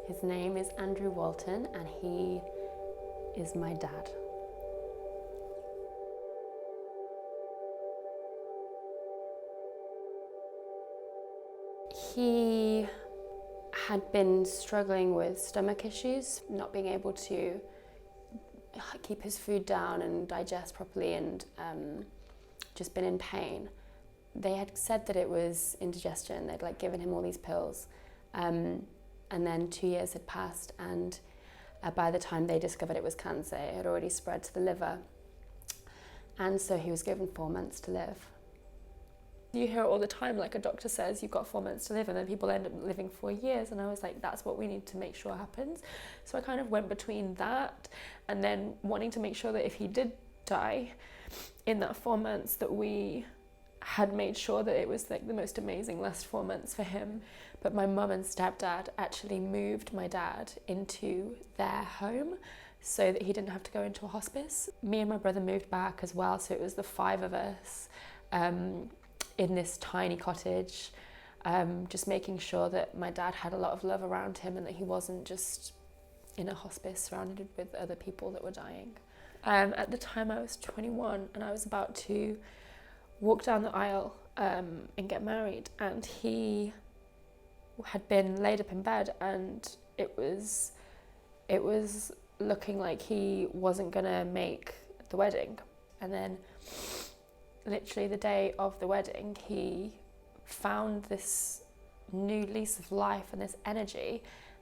His name is Andrew Walton and he is my dad. He had been struggling with stomach issues, not being able to keep his food down and digest properly, and just been in pain. They had said that it was indigestion. They'd given him all these pills, and then 2 years had passed, and by the time they discovered it was cancer, it had already spread to the liver, and so he was given 4 months to live. You hear it all the time, a doctor says you've got 4 months to live, and then people end up living 4 years, and I was like, that's what we need to make sure happens. So I kind of went between that and then wanting to make sure that if he did die in that 4 months, that we had made sure that it was the most amazing last 4 months for him. But my mum and stepdad actually moved my dad into their home so that he didn't have to go into a hospice. Me and my brother moved back as well, so it was the 5 of us in this tiny cottage, just making sure that my dad had a lot of love around him and that he wasn't just in a hospice surrounded with other people that were dying. At the time I was 21 and I was about to walk down the aisle and get married, and he had been laid up in bed, and it was looking like he wasn't gonna make the wedding. And then literally the day of the wedding, he found this new lease of life and this energy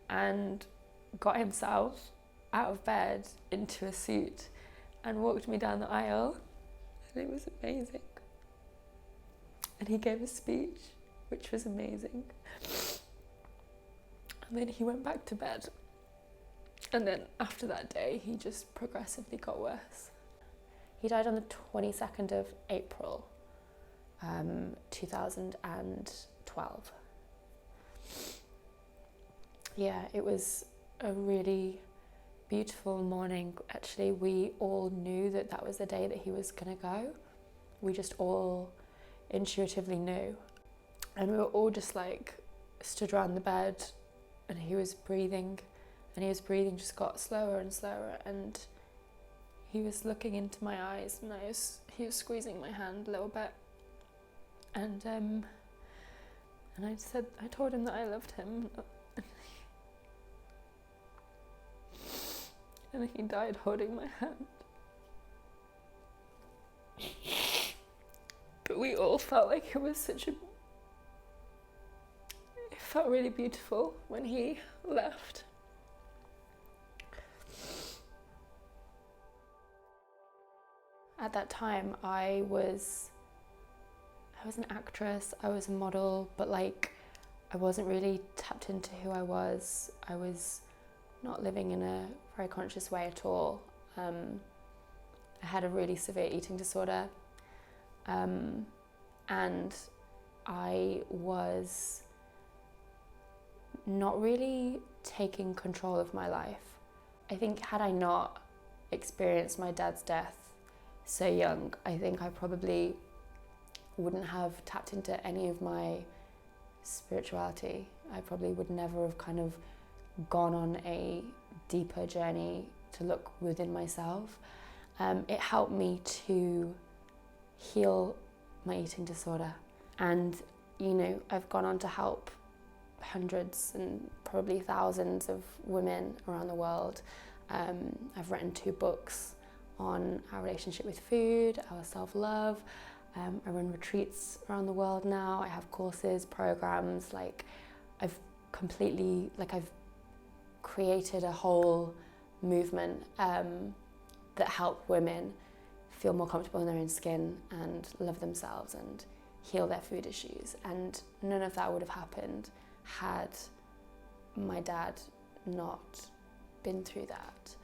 and got himself out of bed into a suit and walked me down the aisle, and it was amazing. And he gave a speech, which was amazing. And then he went back to bed. And then after that day, he just progressively got worse. He died on the 22nd of April, 2012. Yeah, it was a really beautiful morning. Actually, we all knew that that was the day that he was gonna go. We just all intuitively knew. And we were all just stood around the bed, and he was breathing, just got slower and slower, and he was looking into my eyes, and he was squeezing my hand a little bit, and I told him that I loved him, and he died holding my hand. But we all felt like it was it felt really beautiful when he left. At that time, I was an actress, I was a model, but I wasn't really tapped into who I was. I was not living in a very conscious way at all. I had a really severe eating disorder, and I was not really taking control of my life. I think had I not experienced my dad's death so young, I think I probably wouldn't have tapped into any of my spirituality. I probably would never have kind of gone on a deeper journey to look within myself. It helped me to heal my eating disorder, and I've gone on to help hundreds and probably thousands of women around the world. I've written 2 books on our relationship with food, our self-love. I run retreats around the world now. I have courses, programs. I've created a whole movement that help women feel more comfortable in their own skin and love themselves and heal their food issues. And none of that would have happened had my dad not been through that.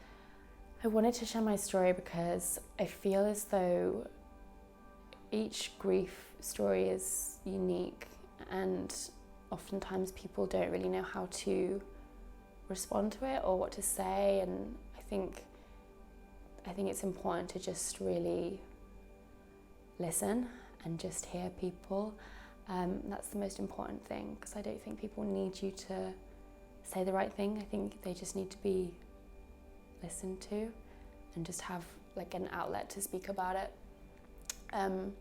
I wanted to share my story because I feel as though each grief story is unique, and oftentimes people don't really know how to respond to it or what to say, and I think it's important to just really listen and just hear people. That's the most important thing, because I don't think people need you to say the right thing. I think they just need to be listened to and just have like an outlet to speak about it. And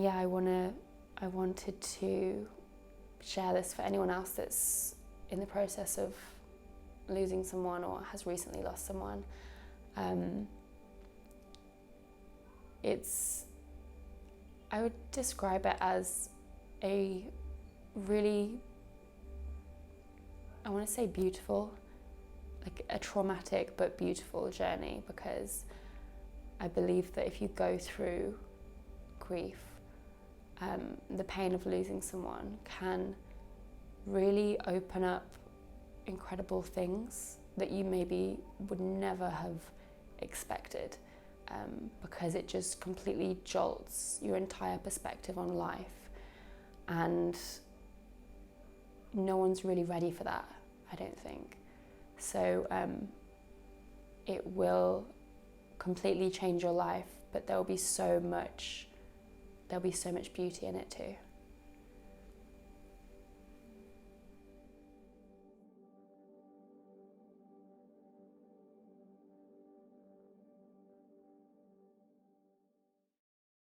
yeah, I wanted to share this for anyone else that's in the process of losing someone or has recently lost someone. I would describe it as a really, I want to say beautiful, like a traumatic but beautiful journey, because I believe that if you go through grief, the pain of losing someone can really open up incredible things that you maybe would never have expected, because it just completely jolts your entire perspective on life, and no one's really ready for that, I don't think. So it will completely change your life, but there'll be so much beauty in it too.